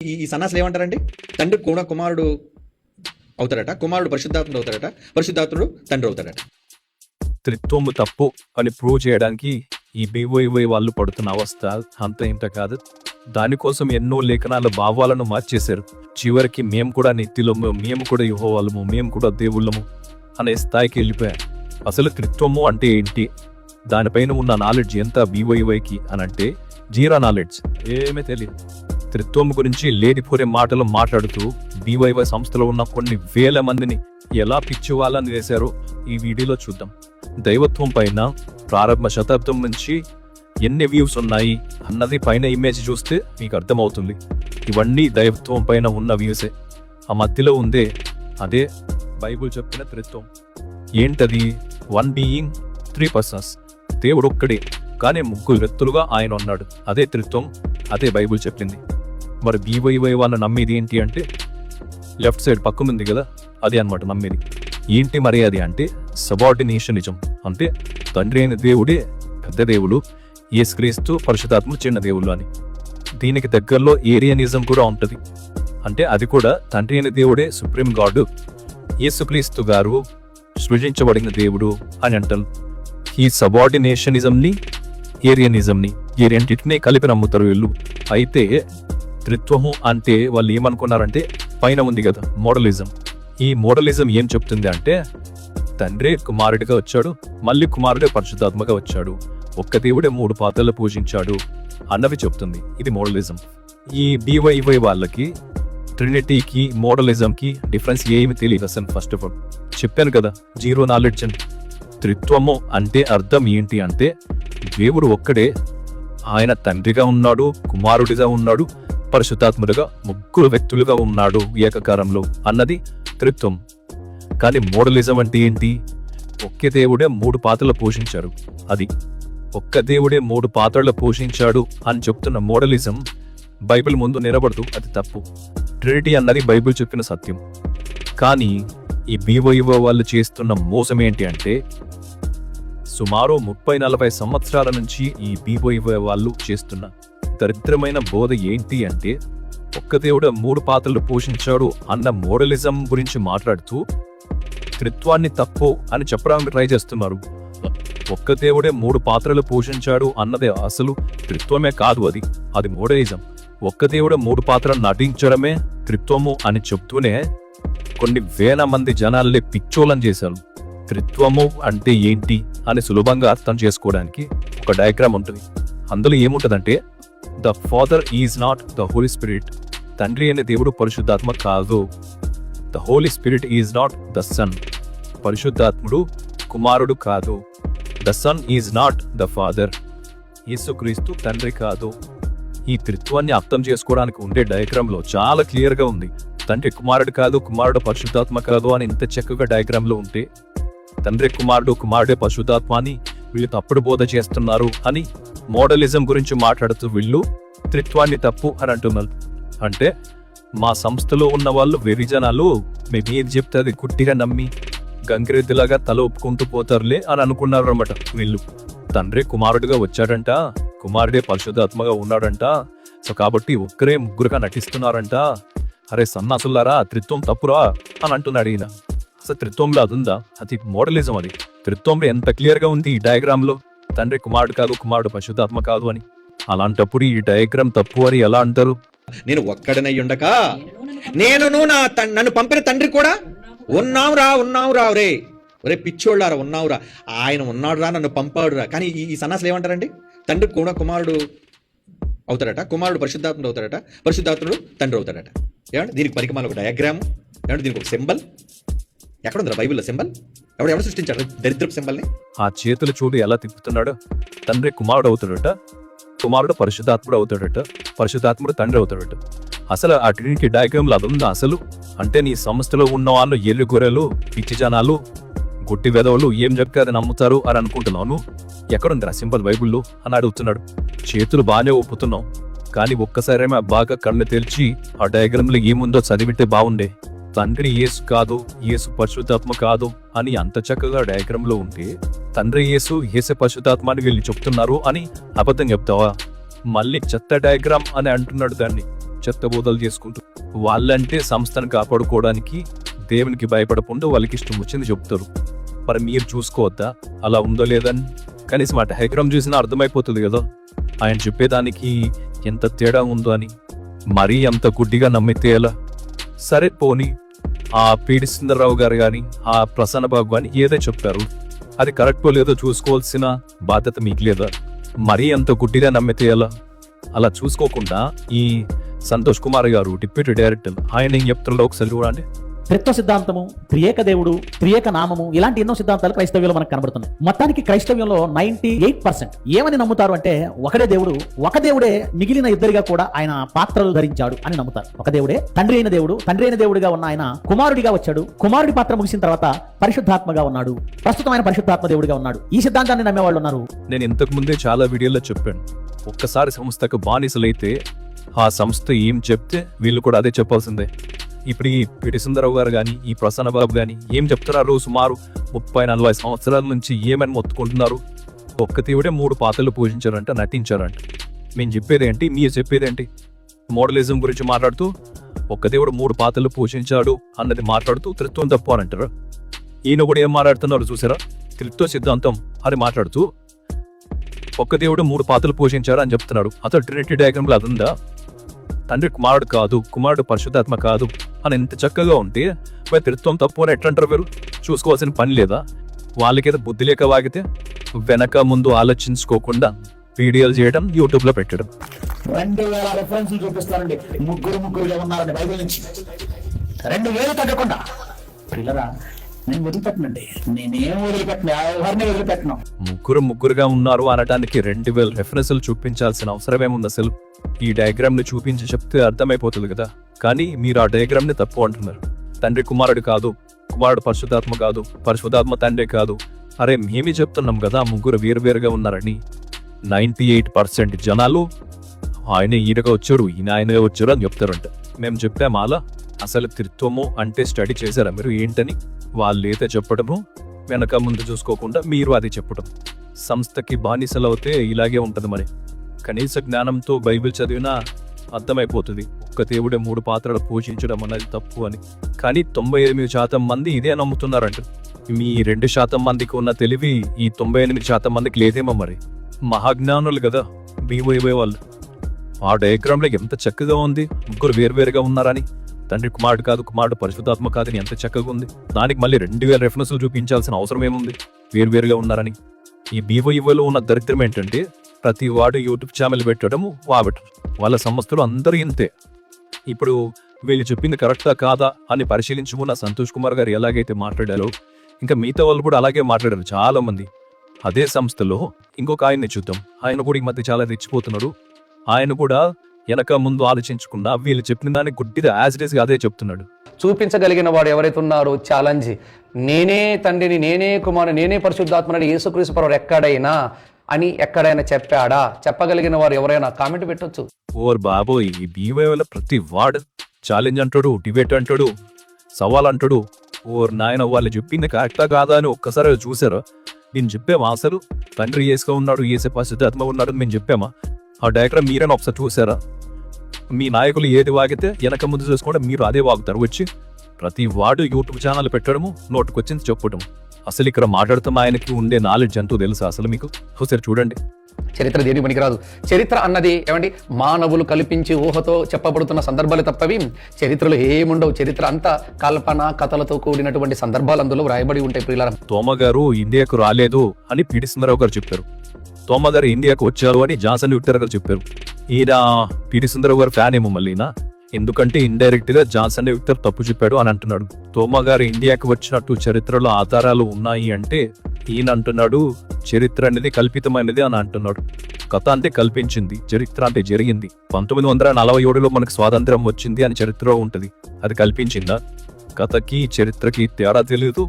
ఈ సన్నాసులు ఏమంటారండి? తండ్రి కూడా కుమారుడు అవుతాడట, కుమారుడు పరిశుద్ధాత్ముడు అవుతాడట, పరిశుద్ధాత్ముడు తండ్రి అవుతాడట. త్రిత్వము తప్పు అని ప్రూవ్ చేయడానికి ఈ బీవైవై వాళ్ళు పడుతున్న అవస్థ అంత ఇంత కాదు. దానికోసం ఎన్నో లేఖనాల భావాలను మార్చేశారు. చివరికి మేము కూడా నిత్యులము, మేము కూడా యెహోవాలము, మేము కూడా దేవుళ్ళము అనే స్థాయికి వెళ్ళిపోయారు. అసలు త్రిత్వము అంటే ఏంటి, దానిపైన ఉన్న నాలెడ్జ్ ఎంత బీవైవైకి అని అంటే జీరా నాలెడ్జ్, ఏమీ తెలియదు. త్రిత్వం గురించి లేనిపోరే మాటలు మాట్లాడుతూ బీవైవై సంస్థలో ఉన్న కొన్ని వేల మందిని ఎలా పిచ్చివాళ్ళని వేశారో ఈ వీడియోలో చూద్దాం. దైవత్వం పైన ప్రారంభ శతాబ్దం నుంచి ఎన్ని వ్యూస్ ఉన్నాయి అన్నది పైన ఇమేజ్ చూస్తే మీకు అర్థమవుతుంది. ఇవన్నీ దైవత్వం పైన ఉన్న వ్యూసే. ఆ మధ్యలో ఉందే అదే బైబుల్ చెప్పిన త్రిత్వం. ఏంటది? 1 బీయింగ్ 3 పర్సన్స్. దేవుడు ఒక్కడే కానీ 3 వ్యక్తులుగా ఆయన ఉన్నాడు. అదే త్రిత్వం, అదే బైబుల్ చెప్పింది. మరి బీవైవై వాళ్ళు నమ్మేది ఏంటి అంటే లెఫ్ట్ సైడ్ పక్కనుంది కదా, అది అన్నమాట నమ్మేది. ఏంటి మరి అది అంటే సబార్డినేషనిజం. అంటే తండ్రి అయిన దేవుడే పెద్ద దేవుడు, యేసుక్రీస్తు పరిశుద్ధాత్మ చిన్న దేవుళ్ళు అని. దీనికి దగ్గరలో ఏరియనిజం కూడా ఉంటుంది. అంటే అది కూడా తండ్రి అయిన దేవుడే సుప్రీం గాడ్, యేసుక్రీస్తు గారు సృజించబడిన దేవుడు అని అంటారు. ఈ సబార్డినేషనిజంని ఏరియనిజంని ఈ రెండింటినీ కలిపి నమ్ముతారు వీళ్ళు. అయితే త్రిత్వము అంటే వాళ్ళు ఏమనుకున్నారంటే పైన ఉంది కదా మోడలిజం. ఈ మోడలిజం ఏం చెప్తుంది అంటే తండ్రి కుమారుడిగా వచ్చాడు, మళ్ళీ కుమారుడే పరిశుద్ధాత్మగా వచ్చాడు, ఒక్క దేవుడే 3 పాత్రలు పూజించాడు అన్నవి చెప్తుంది. ఇది మోడలిజం. ఈ బీవైవై వాళ్ళకి ట్రినిటీకి మోడలిజంకి డిఫరెన్స్ ఏమి తెలియదు అసలు. ఫస్ట్ ఆఫ్ ఆల్ చెప్పాను కదా, జీరో నాలెడ్జ్ అని. త్రిత్వము అంటే అర్థం ఏంటి అంటే దేవుడు ఒక్కడే, ఆయన తండ్రిగా ఉన్నాడు, కుమారుడిగా ఉన్నాడు, పరిశుద్ధాత్ముడిగా 3 వ్యక్తులుగా ఉన్నాడు ఏకకారంలో అన్నది త్రిత్వం. కానీ మోడలిజం అంటే ఏంటి? ఒకే దేవుడే 3 పాత్రలు పోషించారు. అది ఒక్క దేవుడే 3 పాత్రలు పోషించాడు అని చెప్తున్న మోడలిజం బైబిల్ ముందు నిలబడదు, అది తప్పు. ట్రినిటీ అన్నది బైబిల్ చెప్పిన సత్యం. కానీ ఈ బీవైవో వాళ్ళు చేస్తున్న మోసం ఏంటి అంటే సుమారు 30-40 సంవత్సరాల నుంచి ఈ బీవైవో వాళ్ళు చేస్తున్న దరిద్రమైన బోధ ఏంటి అంటే ఒక్క దేవుడు 3 పాత్రలు పోషించాడు అన్న మోడలిజం గురించి మాట్లాడుతూ త్రిత్వాన్ని తప్పు అని చెప్పడానికి ట్రై చేస్తున్నారు. ఒక్క దేవుడే 3 పాత్రలు పోషించాడు అన్నదే అసలు త్రిత్వమే కాదు, అది మోడలిజం. ఒక్క దేవుడు 3 పాత్రలు నటించడమే త్రిత్వము అని చెప్తూనే కొన్ని వేల మంది జనాల్ని పిచ్చోళం చేశారు. త్రిత్వము అంటే ఏంటి అని సులభంగా అర్థం చేసుకోవడానికి ఒక డయాగ్రామ్ ఉంటుంది. అందులో ఏముంటదంటే the father is not the holy spirit. తండ్రి అనే దేవుడు పరిశుద్ధాత్మ కాదు. The holy spirit is not the son. పరిశుద్ధాత్ముడు కుమారుడు కాదు. The son is not the father. యేసుక్రీస్తు తండ్రి కాదు. ఈ త్రిత్వాన్ని అర్థం చేసుకోవడానికి ఉండే డయాగ్రామ్ లో చాలా క్లియర్ గా ఉంది. తండ్రి కుమారుడు కాదు, కుమారుడు పరిశుద్ధాత్మ కాదు అని ఇంత చక్కగా డయాగ్రామ్ లో ఉంటే తండ్రి కుమారుడు, కుమారుడే పరిశుద్ధాత్మ అని వీళ్ళు తప్పుడు బోధ చేస్తున్నారు అని మోడలిజం గురించి మాట్లాడుతూ వీళ్ళు త్రిత్వాన్ని తప్పు అని అంటున్నారు. అంటే మా సంస్థలో ఉన్న వాళ్ళు వెరిజనాలు మేము ఏది చెప్తే అది గుట్టిగా నమ్మి గంగిరెద్దులాగా తల ఒప్పుకుంటూ పోతారులే అని అనుకున్నారు అన్నమాట వీళ్ళు. తండ్రి కుమారుడిగా వచ్చాడంట, కుమారుడే పరిశుద్ధాత్మగా ఉన్నాడంట, సో కాబట్టి ఒక్కరే 3గా నటిస్తున్నారంట. అరే సన్నాసులారా, త్రిత్వం తప్పురా అని అంటున్నాడు ఈయన. అసలు త్రిత్వంలో అది ఉందా? అది మోడలిజం. అది త్రిత్వంలో ఎంత క్లియర్ గా ఉంది ఈ డయాగ్రామ్ లో, తండ్రి కుమారుడు కాదు, కుమారుడు పరిశుద్ధాత్మ కాదు అని. అలాంటప్పుడు ఈ డయాగ్రామ్ తప్పు అని ఎలా అంటారు? నేను ఒక్కడనై ఉండక నన్ను పంపిన తండ్రి కూడా ఉన్నావురా రే, ఒరే పిచ్చోళ్ళారా ఉన్నావురా, ఆయన ఉన్నాడు రా, నన్ను పంపాడురా. కానీ ఈ సన్నాసులు ఏమంటారండి? తండ్రి కూడా కుమారుడు అవుతాడట, కుమారుడు పరిశుద్ధాత్ముడు అవుతాడట, పరిశుద్ధాత్ముడు తండ్రి అవుతాడట. ఏమంటే దీనికి పరికమాల ఒక డయాగ్రాము, ఏమంటే దీనికి ఒక సింబల్ ఎక్కడుందిరా బైబిల్లో? సింబల్ ఎవరు సృష్టించాడు దరిద్రపు సింబల్ని? ఆ చేతులు చూడు ఎలా తిప్పుతున్నాడు. తండ్రి కుమారుడు అవుతాడట, కుమారుడు పరిశుద్ధాత్ముడు అవుతాడట, పరిశుద్ధాత్ముడు తండ్రి అవుతాడట. అసలు ఆ ట్రినిటీ డయాగ్రామ్ లో అది ఉందా అసలు? అంటే నీ సంస్థలో ఉన్న వాళ్ళు ఎల్లు గొర్రెలు, పిచ్చి జనాలు, గుట్టి వెదవులు ఏం చెప్తే అది నమ్ముతారు అని అనుకుంటున్నాను. ఎక్కడుంది ఆ సింబల్ బైబుల్లో అని అడుగుతున్నాడు. చేతులు బాగానే ఒప్పుతున్నావు, కానీ ఒక్కసారేమో బాగా కళ్ళు తెరిచి ఆ డయాగ్రామ్ లో ఏముందో చదివితే బాగుండే. తండ్రి యేసు కాదు, యేసు పరిశుద్ధాత్మ కాదు అని అంత చక్కగా డయాగ్రామ్ లో ఉంటే తండ్రి యేసు, యేసు పరిశుద్ధాత్మ అని వీళ్ళు చెప్తున్నారు అని అబద్ధం చెప్తావా? మళ్ళీ చెత్త డయాగ్రామ్ అని అంటున్నాడు దాన్ని. చెత్త బోధలు చేసుకుంటూ వాళ్ళంటే సంస్థను కాపాడుకోవడానికి దేవునికి భయపడకుండా వాళ్ళకి ఇష్టం వచ్చింది చెప్తారు. మరి మీరు చూసుకోవద్దా అలా ఉందో లేదని? కనీసం ఆ డయాగ్రామ్ చూసినా అర్థమైపోతుంది కదా ఆయన చెప్పేదానికి ఎంత తేడా ఉందో అని. మరీ అంత గుడ్డిగా నమ్మితే ఎలా? సరే పోనీ ఆ పిడి సుందరరావు గారు కానీ ఆ ప్రసన్న బాబు కానీ ఏదో చెప్పారు, అది కరెక్టో లేదో చూసుకోవాల్సిన బాధ్యత మీకు లేదా? మరీ అంత గుడ్డిగా నమ్మితే ఎలా? అలా చూసుకోకుండా ఈ సంతోష్ కుమార్ గారు డిప్యూటీ డైరెక్టర్ ఆయన ఏం చెప్తారో ఒకసారి చూడండి. త్రిత్వ సిద్ధాంతము, త్రియేక దేవుడు, త్రియేక నామము, ఇలాంటి ఎన్నో సిద్ధాంతాలు క్రైస్తవ్యంలో మనకు కనబడుతున్నాయి. మొత్తానికి క్రైస్తవ్యంలో 98% ఏమని నమ్ముతారు అంటే ఒకడే దేవుడు, ఒక దేవుడే మిగిలిన ఇద్దరిగా కూడా ఆయన పాత్రలు ధరించాడు అని నమ్ముతారు. ఒక దేవుడే తండ్రి అయిన దేవుడు, తండ్రి అయిన దేవుడిగా ఉన్న ఆయన కుమారుడిగా వచ్చాడు, కుమారుడి పాత్ర ముగిసిన తర్వాత పరిశుద్ధాత్మగా ఉన్నాడు, ప్రస్తుతమైన పరిశుద్ధాత్మ దేవుడిగా ఉన్నాడు. ఈ సిద్ధాంతాన్ని నమ్మేవాళ్ళు ఉన్నారు. నేను ఇంతకు ముందే చాలా వీడియోలో చెప్పాను, ఒక్కసారి సంస్థకు బానిసలైతే ఆ సంస్థ ఏం చెప్తే వీళ్ళు కూడా అదే చెప్పాల్సిందే. ఇప్పుడు ఈ పిడి సుందరరావు గారు కానీ ఈ ప్రసన్న బాబు కానీ ఏం చెప్తున్నారు? సుమారు 30-40 సంవత్సరాల నుంచి ఏమని మొత్తుకుంటున్నారు? ఒక్క దేవుడే 3 పాత్రలు పూజించారంట, నటించారంట. మేము చెప్పేదేంటి, మీరు చెప్పేదేంటి? మోడలిజం గురించి మాట్లాడుతూ ఒక్క దేవుడు 3 పాత్రలు పూజించాడు అన్నది మాట్లాడుతూ త్రిత్వం తప్పు అని అంటారు. ఈయన కూడా ఏం మాట్లాడుతున్నారు చూసారా? త్రిత్వ సిద్ధాంతం అని మాట్లాడుతూ ఒక్క దేవుడు 3 పాత్రలు పోషించారు అని చెప్తున్నాడు. అతను ట్రినిటీ డయాగ్రామ్లో అదుందా? తండ్రి కుమారుడు కాదు, కుమారుడు పరిశుద్ధాత్మ కాదు అని ఎంత చక్కగా ఉంటే మరి త్రిత్వం తప్పు అని ఎట్లంటారు? మీరు చూసుకోవాల్సిన పని లేదా? వాళ్ళకేదో బుద్ధి లేక వాగితే వెనక ముందు ఆలోచించుకోకుండా వీడియోలు చేయడం, యూట్యూబ్లో పెట్టడం. 2000 రెఫరెన్స్లు చూపిస్తానండి. ముగ్గురుగా ఉన్నారండి బైబిల్ నుంచి. 2000 తగ్గకుండా పిల్లరా నేను వదిలిపెట్టనండి. నేనేం వదిలిపెట్టను, ఎవరిని వదిలిపెట్టను. ముగ్గురుగా ఉన్నారు అనడానికి 2000 రెఫరెన్స్లు చూపించాల్సిన అవసరం ఏముంది అసలు? ఈ డయాగ్రామ్ ని చూపించి చెప్తే అర్థమైపోతుంది కదా. కానీ మీరు ఆ డయాగ్రామ్ ని తప్పు అంటున్నారు. తండ్రి కుమారుడు కాదు, కుమారుడు పరిశుద్ధాత్మ కాదు, పరిశుద్ధాత్మ తండ్రి కాదు. అరే మేమే చెప్తున్నాం కదా ముగ్గురు వేరువేరుగా ఉన్నారని. 98% జనాలు ఆయన ఈయనగా వచ్చాడు, ఈయన ఆయనగా వచ్చాడు అని చెప్తారంట. మేము చెప్పాము అలా అసలు త్రిత్వము అంటే స్టడీ చేశారా మీరు ఏంటని? వాళ్ళు అయితే చెప్పడము, వెనక ముందు చూసుకోకుండా మీరు అది చెప్పడం. సంస్థకి బానిసలు అవుతే ఇలాగే ఉంటుంది. మరి కనీస జ్ఞానంతో బైబిల్ చదివినా అర్థమైపోతుంది ఒక్క దేవుడే 3 పాత్రలు పోషించడం అన్నది తప్పు అని. కానీ 98% మంది ఇదే నమ్ముతున్నారంట. మీ 2% మందికి ఉన్న తెలివి ఈ 98% మందికి లేదేమో. మరి మహాజ్ఞానులు కదా బీవైవై వాళ్ళు. ఆ డయాగ్రామ్లో ఎంత చక్కగా ఉంది, ముగ్గురు వేరువేరుగా ఉన్నారని. తండ్రి కుమారుడు కాదు, కుమారుడు పరిశుద్ధాత్మ కాదని ఎంత చక్కగా ఉంది. దానికి మళ్ళీ 2000 రెఫరెన్స్లు చూపించాల్సిన అవసరం ఏముంది వేరువేరుగా ఉన్నారని? ఈ బీవైవైలో ఉన్న దరిద్రం ఏంటంటే ప్రతి వాడు యూట్యూబ్ ఛానల్ పెట్టడము, వాడటం. వాళ్ళ సంస్థలు అందరూ ఇంతే. ఇప్పుడు వీళ్ళు చెప్పింది కరెక్టా కాదా అని పరిశీలించుకున్న సంతోష్ కుమార్ గారు ఎలాగైతే మాట్లాడారో ఇంకా మిగతా వాళ్ళు కూడా అలాగే మాట్లాడారు చాలా మంది. అదే సంస్థలో ఇంకొక ఆయన్ని చూద్దాం. ఆయన కూడా ఈ మధ్య చాలా రెచ్చిపోతున్నాడు. ఆయన కూడా వెనక ముందు ఆలోచించకుండా వీళ్ళు చెప్పిన దాన్ని గుడ్డిగా యాజ్ ఇట్ ఈస్ గా అదే చెప్తున్నాడు. చూపించగలిగిన వాడు ఎవరైతే ఉన్నారో ఛాలెంజ్, నేనే తండ్రిని, నేనే కుమారుని, నేనే పరిశుద్ధాత్మని యేసుక్రీస్తు ప్రభువు ఎక్కడైనా చెప్పాడా? చెప్పగలిగిన వారు ఎవరైనా కామెంట్ పెట్టొచ్చు. ఓర్ బాబోయ్, ఈ బీవైవైలో ప్రతి వాడు ఛాలెంజ్ అంటాడు, డిబేట్ అంటాడు, సవాల్ అంటాడు. ఓర్ నాయన వాళ్ళు చెప్పింది కరెక్టా కాదా అని ఒక్కసారి చూసారా? నేను చెప్పామా అసలు తండ్రి యేసుగా ఉన్నాడు, యేసే పరిశుద్ధాత్మ ఉన్నాడు మేము చెప్పామా? ఆ డయాగ్రామ్ మీరైనా ఒకసారి చూసారా? మీ నాయకులు ఏది వాగితే వెనక ముందు చూసుకుంటే మీరు అదే వాగుతారు. వచ్చి ప్రతి వాడు యూట్యూబ్ ఛానల్ పెట్టడము, నోటుకొచ్చింది చెప్పడం. అసలు ఇక్కడ మాట్లాడుతున్న ఆయనకి ఉండే నాలెడ్జ్ ఎంతో తెలుసా అసలు మీకు? ఒకసారి చూడండి. చరిత్ర దేని పనికిరాదు. చరిత్ర అన్నది ఏమండి మానవులు కల్పించి ఊహతో చెప్పబడుతున్న సందర్భాలు తప్పవి. చరిత్రలో ఏముండవు. చరిత్ర అంతా కల్పన కథలతో కూడినటువంటి సందర్భాలు అందులో వ్రాయబడి ఉంటాయి. ప్రియులారా, తోమ గారు ఇండియాకు రాలేదు అని పిడి సుందరరావు గారు చెప్పారు. తోమ గారు ఇండియాకు వచ్చారు అని జాన్సన్ విక్టర్ గారు చెప్పారు. ఈయన పిడి సుందరరావు గారు ఫ్యాన్ ఏమో మళ్ళీ. ఎందుకంటే ఇండైరెక్ట్ గా జాన్సన్ విక్టర్ తప్పు చెప్పాడు అని అంటున్నాడు. తోమ గారు ఇండియాకి వచ్చినట్టు చరిత్రలో ఆధారాలు ఉన్నాయి అంటే ఈయన అంటున్నాడు చరిత్ర అనేది కల్పితమైనది అని అంటున్నాడు. కథ అంటే కల్పించింది, చరిత్ర అంటే జరిగింది. 1947లో మనకు స్వాతంత్రం వచ్చింది అని చరిత్రలో ఉంటది. అది కల్పించిందా? కథకి చరిత్రకి తేడా తెలియదు.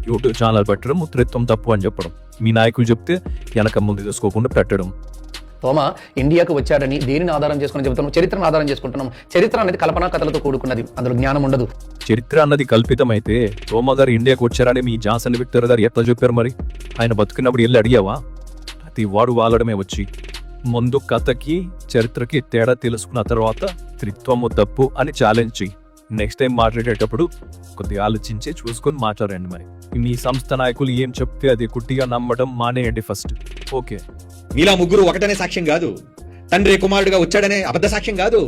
యూట్యూబ్ ఛానల్ పెట్టడం త్రిత్వం తప్పు అని చెప్పడం. మీ నాయకులు చెప్తే వెనక ముందు తీసుకోకుండా పెట్టడం. తోమ ఇండియాకు వచ్చాడని దేనిని ఆధారం చేసుకుని చెబుతున్నాం? చరిత్రను ఆధారం చేసుకుంటున్నాం. చరిత్ర అనేది కల్పనా కథలతో కూడుకున్నది, అందులో జ్ఞానం ఉండదు. చరిత్ర అన్నది కల్పితమైతే తోమ గారు ఇండియాకు వచ్చారని మీ జాన్సన్ విక్టర్ గారు ఎట్లా చెప్పారు? మరి ఆయన బతుకున్నప్పుడు వెళ్ళి అడిగావా? ప్రతి వాడు వాలడమే వచ్చి ముందు కథకి చరిత్రకి తేడా తెలుసుకున్న తర్వాత త్రిత్వము తప్పు అని ఛాలెంజ్ చెయ్యి. నెక్స్ట్ టైం మాట్లాడేటప్పుడు కొద్దిగా ఆలోచించి చూసుకొని మాట్లాడండి. మరి మీ సంస్థ నాయకులు ఏం చెప్తే అది గుడ్డిగా నమ్మడం మానేయండి ఫస్ట్. ఓకే, మీలా ముగ్గురు ఒకటనే సాక్ష్యం కాదు, తండ్రి కుమారుడిగా వచ్చాడనే అబద్ధ సాక్ష్యం కాదు.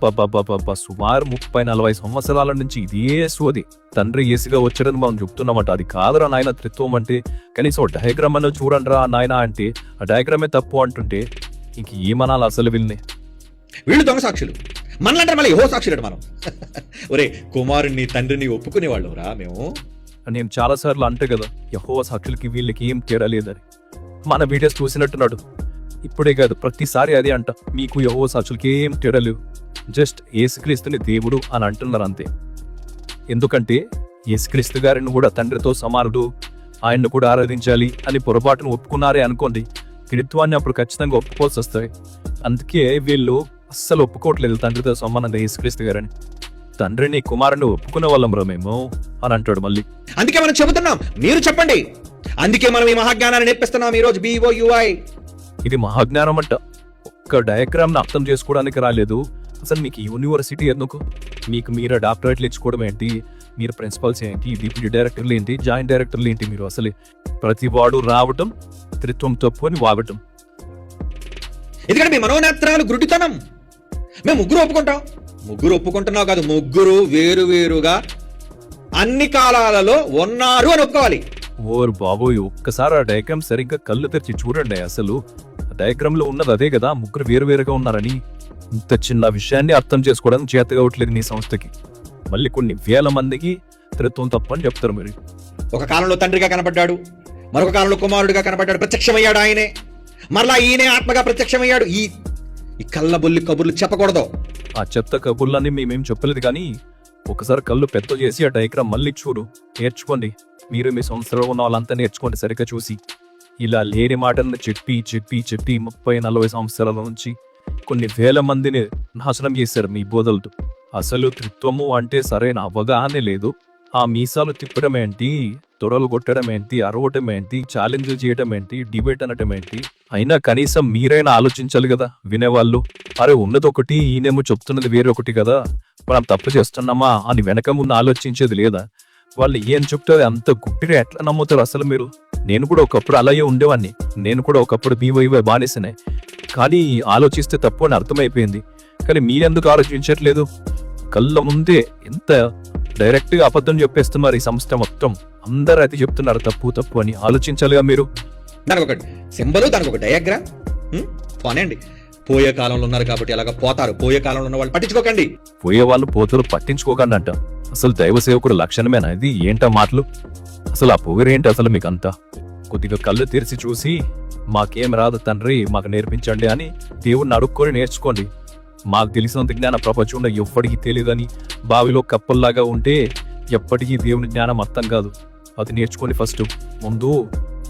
బాబా సుమారు 30-40 సంవత్సరాల నుంచి ఇదే సోది. తండ్రి ఏసుగా వచ్చాడని మనం చెప్తున్నామట. అది కాదురా నాయన త్రిత్వం అంటే. కనీసం డయాగ్రామ్ అన్న చూడండి రా నాయన అంటే ఆ డయాగ్రామే తప్పు అంటుంటే ఇంక ఏమనాలి అసలు వీళ్ళని? వీళ్ళు దొంగ సాక్షులు, మనలంటే మళ్ళీ యెహోవా సాక్షులు మనం. ఒరే, కుమారుణ్ణి తండ్రిని ఒప్పుకునేవాళ్ళం రా మేము. నేను చాలాసార్లు అంటే కదా యెహోవా సాక్షులకి వీళ్ళకి ఏం తేడా లేదని. మన వీడియోస్ చూసినట్టున్నాడు. ఇప్పుడే కాదు ప్రతిసారి అదే అంట, మీకు యెహోవా సాక్షులకి ఏం తేడా లేవు, జస్ట్ యేసుక్రీస్తుని దేవుడు అని అంటున్నారు అంతే. ఎందుకంటే యేసుక్రీస్తు గారిని కూడా తండ్రితో సమానుడు, ఆయన్ను కూడా ఆరాధించాలి అని పొరపాటును ఒప్పుకున్నారే అనుకోండి, త్రిత్వాన్ని అప్పుడు ఖచ్చితంగా ఒప్పుకోవాల్సి వస్తాయి. అందుకే వీళ్ళు అస్సలు ఒప్పుకోవట్లేదు తండ్రితో సమానంగా యేసుక్రీస్తు గారని. తండ్రిని కుమారుని ఒప్పుకునే వాళ్ళం రా మేము అని అంటాడు మళ్ళీ. అందుకే మనం చెబుతున్నాం, మీరు చెప్పండి. అందుకే మనం ఈ మహాజ్ఞానాన్ని నేర్పిస్తున్నాం ఈరోజు. BOUI ఇది మహాజ్ఞానం అంట. ఒక్క డయాగ్రామ్ ని అర్థం చేసుకోవడానికి రాలేదు. అసలు మీకు యూనివర్సిటీ ఎందుకు? మీకు మీరు డాక్టరేట్లు ఇచ్చుకోవడం ఏంటి? మీరు ప్రిన్సిపల్స్ ఏంటి? డిప్యూటీ డైరెక్టర్లు ఏంటి? జాయింట్ డైరెక్టర్లు ఏంటి? మీరు అసలు ప్రతి వాడు రావటం త్రిత్వం తప్పు అని వాగటం. ఎందుకంటే మీ మనోనేత్రాలు గురుడితనం. మేము ముగ్గురు ఒప్పుకుంటున్నావు కాదు, ముగ్గురు వేరువేరుగా అన్ని కాలాలలో ఉన్నారు అని ఒప్పుకోవాలి. ఓరు బాబోయ్, ఒక్కసారి ఆ డయాగ్రామ్ సరిగ్గా కళ్ళు తెరిచి చూడండి. అసలు డయాగ్రామ్ లో ఉన్నది అదే కదా, ముగ్గురు వేరువేరుగా ఉన్నారని. ఇంత చిన్న విషయాన్ని అర్థం చేసుకోవడం చేత కావట్లేదు నీ సంస్థకి. మళ్ళీ కొన్ని వేల మందికి త్రిత్వం తప్పని చెప్తారు మీరు. ఒక కాలంలో తండ్రిగా కనబడ్డాడు, మరొక కాలంలో కుమారుడిగా కనబడ్డాడు, ప్రత్యక్షమయ్యాడు ఆయనే. మరలా ఈయనే ఆత్మగా ప్రత్యక్షమయ్యాడు. ఈ కళ్ళబొల్లి కబుర్లు చెప్పకూడదు. ఆ చెత్త కబుర్లన్నీ మేమేం చెప్పలేదు, కానీ ఒకసారి కళ్ళు పెద్ద చేసి ఆ డయాగ్రామ్ మళ్ళీ చూడు, నేర్చుకోండి. మీరు మీ సంవత్సరంలో ఉన్న వాళ్ళంతా నేర్చుకోండి సరిగ్గా చూసి. ఇలా లేని మాటలను చెప్పి 30-40 సంవత్సరాల నుంచి కొన్ని వేల మందిని నాశనం చేశారు మీ బోధలతో. అసలు త్రిత్వము అంటే సరైన అవగాహన లేదు. ఆ మీసాలు తిప్పడం ఏంటి, తొడలు కొట్టడం ఏంటి, అరవటం ఏంటి, ఛాలెంజ్ చేయడం ఏంటి, డిబేట్ అనటం ఏంటి? అయినా కనీసం మీరైనా ఆలోచించాలి కదా వినేవాళ్ళు. అరే ఉన్నది ఒకటి, ఈయనేమో చెప్తున్నది వేరొకటి కదా, మనం తప్పు చేస్తున్నామా అని వెనక ముందు ఆలోచించేది లేదా? వాళ్ళు ఏం చెప్తారు అంత గుట్టిగా ఎట్లా నమ్ముతారు అసలు మీరు? నేను కూడా ఒకప్పుడు అలాగే ఉండేవాడిని. నేను కూడా ఒకప్పుడు BOUI బానేసినాయి, కానీ ఆలోచిస్తే తప్పు అని అర్థమైపోయింది. కానీ మీరెందుకు ఆలోచించట్లేదు? కళ్ళ ముందే ఎంత డైరెక్ట్ గా అబద్ధం చెప్పేస్తున్నారు ఈ సంస్థ మొత్తం. అందరూ అది చెప్తున్నారు తప్పు అని. ఆలోచించాలిగా మీరు. దానికి ఒక సింబలు, దానికి ఒక డయాగ్రామ్. పోనండి, పోయే కాలంలో ఉన్నారు కాబట్టి అలాగా పోతారు. పోయే కాలంలో ఉన్న వాళ్ళు పట్టించుకోకండి. పోయే వాళ్ళు పోతారు పట్టించుకోకండి అంట. అసలు దైవ సేవకుడు లక్షణమేనా ఇది? ఏంటా మాటలు? అసలు ఆ పొగరేంటి అసలు మీకంతా? కొద్దిగా కళ్ళు తెరిచి చూసి మాకేం రాదు తండ్రి మాకు నేర్పించండి అని దేవుణ్ణి అడుక్కొని నేర్చుకోండి. మాకు తెలిసినంత జ్ఞాన ప్రపంచంలో ఎవ్వడికి తెలియదని బావిలో కప్పల్లాగా ఉంటే ఎప్పటికీ దేవుని జ్ఞానం అర్థం కాదు. అది నేర్చుకోండి ఫస్ట్. ముందు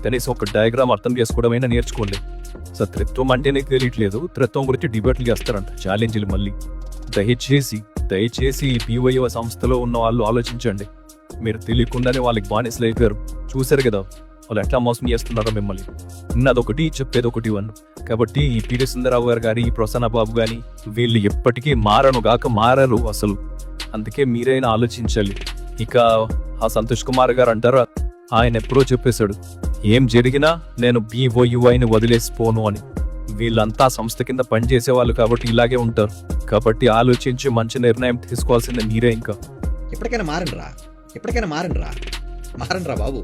కనీసం ఒక డయాగ్రామ్ అర్థం చేసుకోవడమైనా నేర్చుకోండి. అసలు త్రిత్వం అంటేనే తెలియట్లేదు, త్రిత్వం గురించి డిబేట్లు చేస్తారంట, ఛాలెంజ్లు. మళ్ళీ దయచేసి BOUI సంస్థలో ఉన్న వాళ్ళు ఆలోచించండి. మీరు తెలియకుండానే వాళ్ళకి బానిసలు అయిపోయారు. చూశారు కదా వాళ్ళు ఎట్లా మోసం చేస్తున్నారో మిమ్మల్ని. ఉన్నదొకటి చెప్పేదొకటి వన్. కాబట్టి ఈ P.D. సుందరరావు గారు కానీ, ఈ ప్రసన్న బాబు కానీ వీళ్ళు ఎప్పటికీ మారరు అసలు. అందుకే మీరైనా ఆలోచించాలి. ఇక ఆ సంతోష్ కుమార్ గారు అంటారు, ఆయన ఎప్పుడో చెప్పేశాడు, ఏం జరిగినా నేను BOUIని వదిలేసిపోను అని. వీళ్ళంతా సంస్థ కింద పనిచేసే వాళ్ళు కాబట్టి ఇలాగే ఉంటారు. కాబట్టి ఆలోచించి మంచి నిర్ణయం తీసుకోవాల్సింది మీరే. ఇంకా ఎప్పటికైనా మారండి రా బాబు.